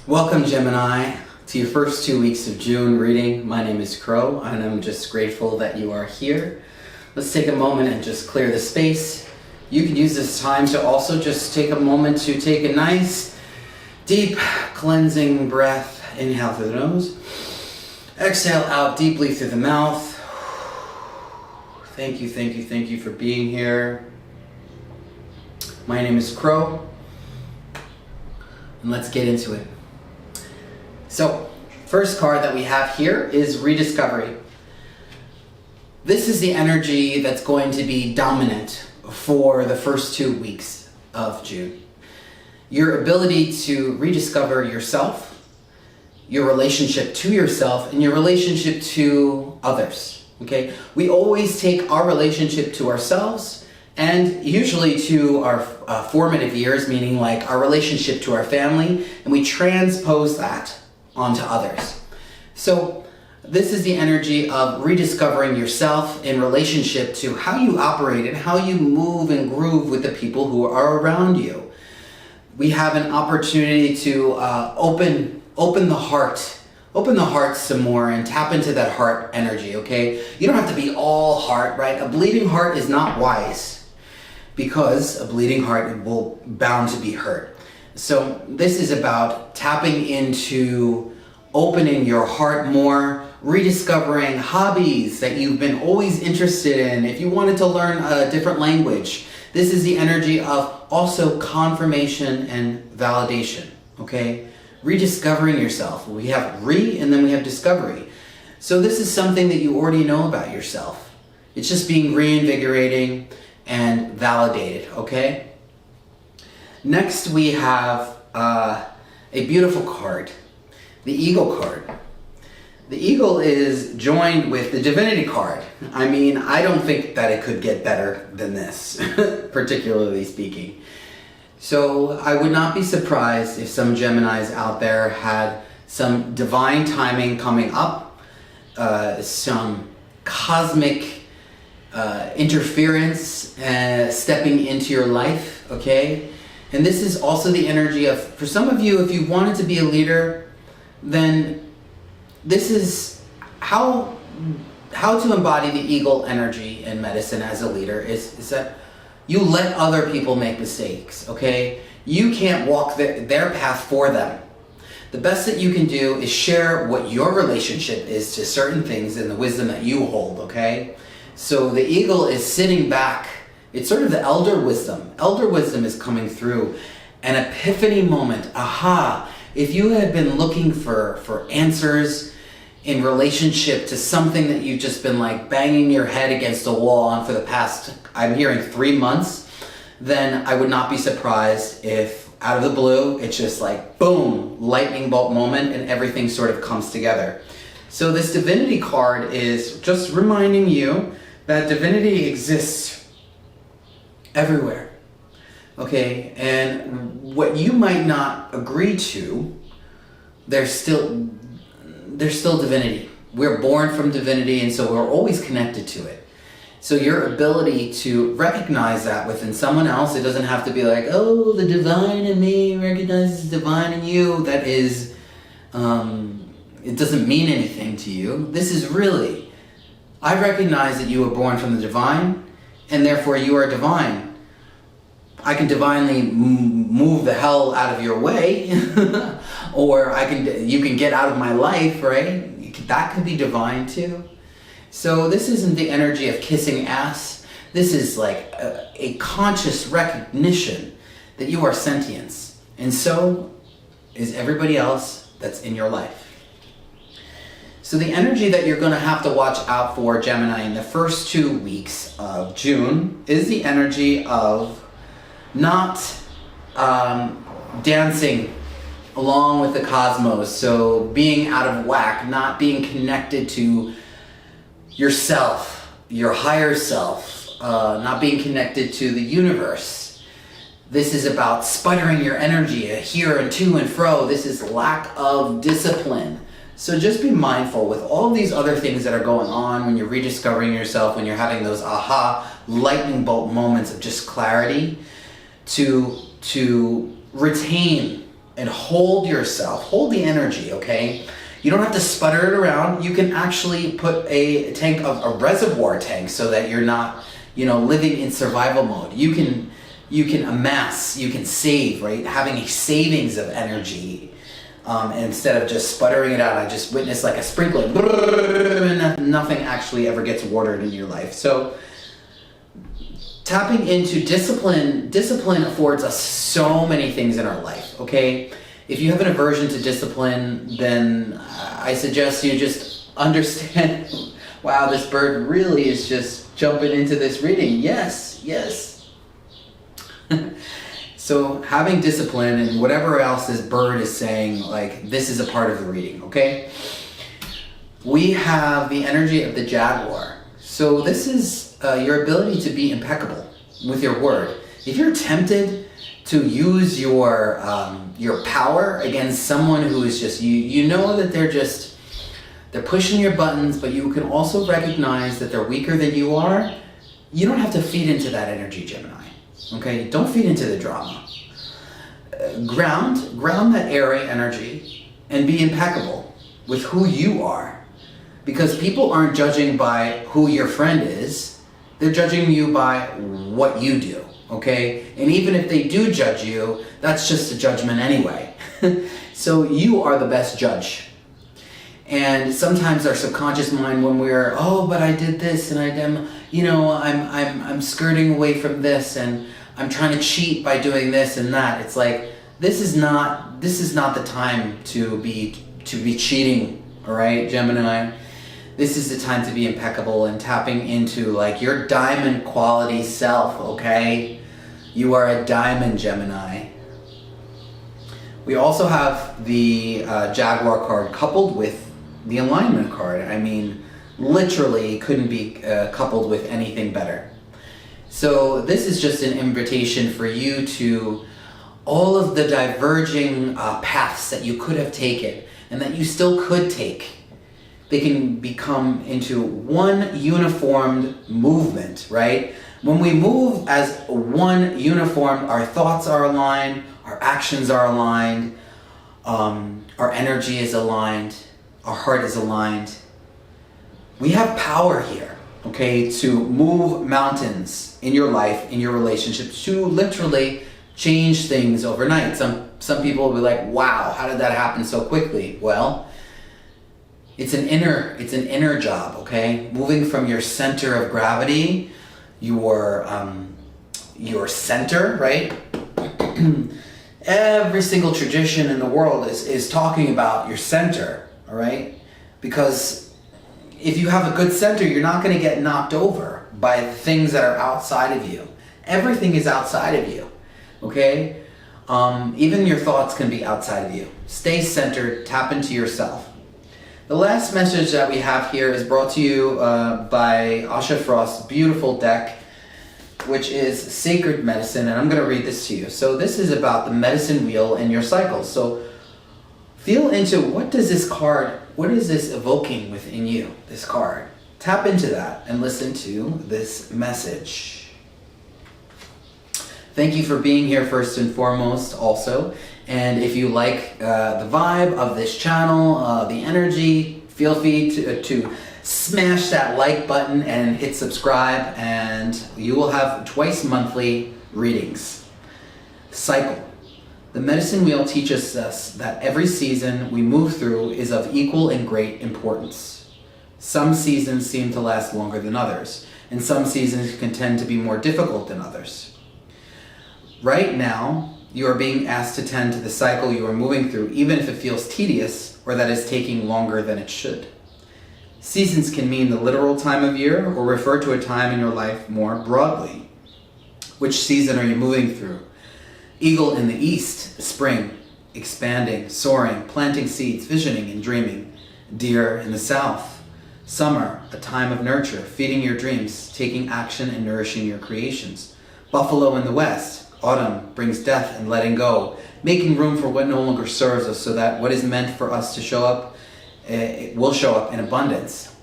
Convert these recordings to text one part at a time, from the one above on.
Welcome, Gemini, to your first 2 weeks of June reading. My name is Crow, and I'm just grateful that you are here. Let's take a moment and just clear the space. You can use this time to also just take a moment to take a nice, deep, cleansing breath. Inhale through the nose. Exhale out deeply through the mouth. Thank you for being here. My name is Crow, and let's get into it. So, first card that we have here is Rediscovery. This is the energy that's going to be dominant for the first 2 weeks of June. Your ability to rediscover yourself, your relationship to yourself, and your relationship to others, okay? We always take our relationship to ourselves and usually to our formative years, meaning like our relationship to our family, and we transpose that onto others. So this is the energy of rediscovering yourself in relationship to how you operate and how you move and groove with the people who are around you. We have an opportunity to open the heart some more and tap into that heart energy, okay? You don't have to be all heart, right? A bleeding heart is not wise because a bleeding heart will bound to be hurt. So this is about tapping into opening your heart more, rediscovering hobbies that you've been always interested in. If you wanted to learn a different language, this is the energy of also confirmation and validation, okay? Rediscovering yourself. We have and then we have discovery. So this is something that you already know about yourself. It's just being reinvigorating and validated, okay? Next we have a beautiful card, the Eagle card. The Eagle is joined with the Divinity card. I mean, I don't think that it could get better than this, particularly speaking. So I would not be surprised if some Geminis out there had some divine timing coming up, some cosmic interference stepping into your life, okay? And this is also the energy of, for some of you, if you wanted to be a leader, then this is how to embody the eagle energy in medicine as a leader is that you let other people make mistakes, okay? You can't walk their path for them. The best that you can do is share what your relationship is to certain things and the wisdom that you hold, okay? So the eagle is sitting back. It's sort of the elder wisdom. Elder wisdom is coming through. An epiphany moment. Aha! If you had been looking for answers in relationship to something that you've just been like banging your head against a wall on for the past, I'm hearing 3 months, then I would not be surprised if out of the blue, it's just like boom, lightning bolt moment and everything sort of comes together. So this Divinity card is just reminding you that divinity exists everywhere, okay? And what you might not agree to, there's still divinity. We're born from divinity, and so we're always connected to it. So your ability to recognize that within someone else, it doesn't have to be like, oh, the divine in me recognizes divine in you. That is, it doesn't mean anything to you. This is really, I recognize that you were born from the divine, and therefore you are divine. I can divinely move the hell out of your way, or you can get out of my life, right? That could be divine too. So this isn't the energy of kissing ass. This is like a conscious recognition that you are sentience, and so is everybody else that's in your life. So the energy that you're going to have to watch out for, Gemini, in the first 2 weeks of June is the energy of not dancing along with the cosmos. So being out of whack, not being connected to yourself, your higher self, not being connected to the universe. This is about sputtering your energy here and to and fro. This is lack of discipline. So just be mindful with all these other things that are going on when you're rediscovering yourself, when you're having those aha lightning bolt moments of just clarity, to retain and hold yourself, hold the energy, okay? You don't have to sputter it around. You can actually put a tank of a reservoir tank so that you're not, living in survival mode. You can amass, you can save, right? Having a savings of energy. And instead of just sputtering it out, I just witnessed like a sprinkler, and nothing actually ever gets watered in your life. So tapping into discipline affords us so many things in our life, okay? If you have an aversion to discipline, then I suggest you just understand, wow, this bird really is just jumping into this reading. Yes. So having discipline and whatever else this bird is saying, like, this is a part of the reading, okay? We have the energy of the jaguar. So this is your ability to be impeccable with your word. If you're tempted to use your power against someone who is just, you know that they're pushing your buttons, but you can also recognize that they're weaker than you are, you don't have to feed into that energy, Gemini. Okay, don't feed into the drama. Ground that airy energy and be impeccable with who you are. Because people aren't judging by who your friend is, they're judging you by what you do, okay? And even if they do judge you, that's just a judgment anyway. So you are the best judge. And sometimes our subconscious mind, when we're, but I did this and I'm skirting away from this and I'm trying to cheat by doing this and that. It's like, this is not the time to be cheating, all right, Gemini? This is the time to be impeccable and tapping into like your diamond quality self, okay? You are a diamond, Gemini. We also have the Jaguar card coupled with the alignment card. I mean, literally couldn't be coupled with anything better. So this is just an invitation for you to all of the diverging paths that you could have taken and that you still could take. They can become into one uniformed movement, right? When we move as one uniform, our thoughts are aligned, our actions are aligned, our energy is aligned, our heart is aligned. We have power here, okay, to move mountains in your life, in your relationships, to literally change things overnight. Some people will be like, wow, how did that happen so quickly? Well, it's an inner job, okay? Moving from your center of gravity, your center, right? Every single tradition in the world is talking about your center, all right? Because if you have a good center, you're not going to get knocked over by the things that are outside of you. Everything is outside of you, okay? Even your thoughts can be outside of you. Stay centered, tap into yourself. The last message that we have here is brought to you by Asha Frost's beautiful deck, which is Sacred Medicine, and I'm going to read this to you. So this is about the medicine wheel and your cycles. So feel into what is this evoking within you, this card. Tap into that and listen to this message. Thank you for being here first and foremost also. And if you like the vibe of this channel, the energy, feel free to smash that like button and hit subscribe, and you will have twice monthly readings. Cycle. The medicine wheel teaches us that every season we move through is of equal and great importance. Some seasons seem to last longer than others, and some seasons can tend to be more difficult than others. Right now, you are being asked to tend to the cycle you are moving through, even if it feels tedious or that it's taking longer than it should. Seasons can mean the literal time of year or refer to a time in your life more broadly. Which season are you moving through? Eagle in the east, spring, expanding, soaring, planting seeds, visioning and dreaming. Deer in the south, summer, a time of nurture, feeding your dreams, taking action and nourishing your creations. Buffalo in the west, autumn brings death and letting go, making room for what no longer serves us so that what is meant for us to show up, it will show up in abundance.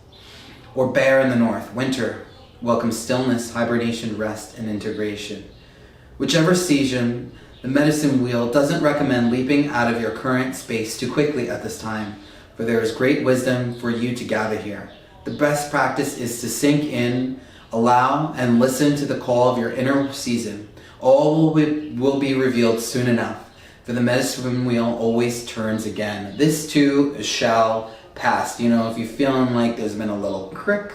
Or bear in the north, winter, welcomes stillness, hibernation, rest, and integration. Whichever season The medicine wheel doesn't recommend leaping out of your current space too quickly at this time, for there is great wisdom for you to gather here. The best practice is to sink in, allow, and listen to the call of your inner season. All will be revealed soon enough, for the medicine wheel always turns again. This too shall pass. You know, if you're feeling like there's been a little crick,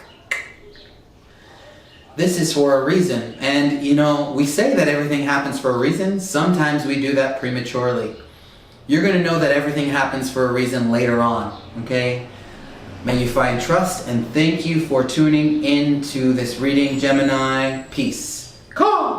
this is for a reason. And you know, we say that everything happens for a reason. Sometimes we do that prematurely. You're going to know that everything happens for a reason later on, okay? May you find trust, and thank you for tuning into this reading, Gemini. Peace. Caw!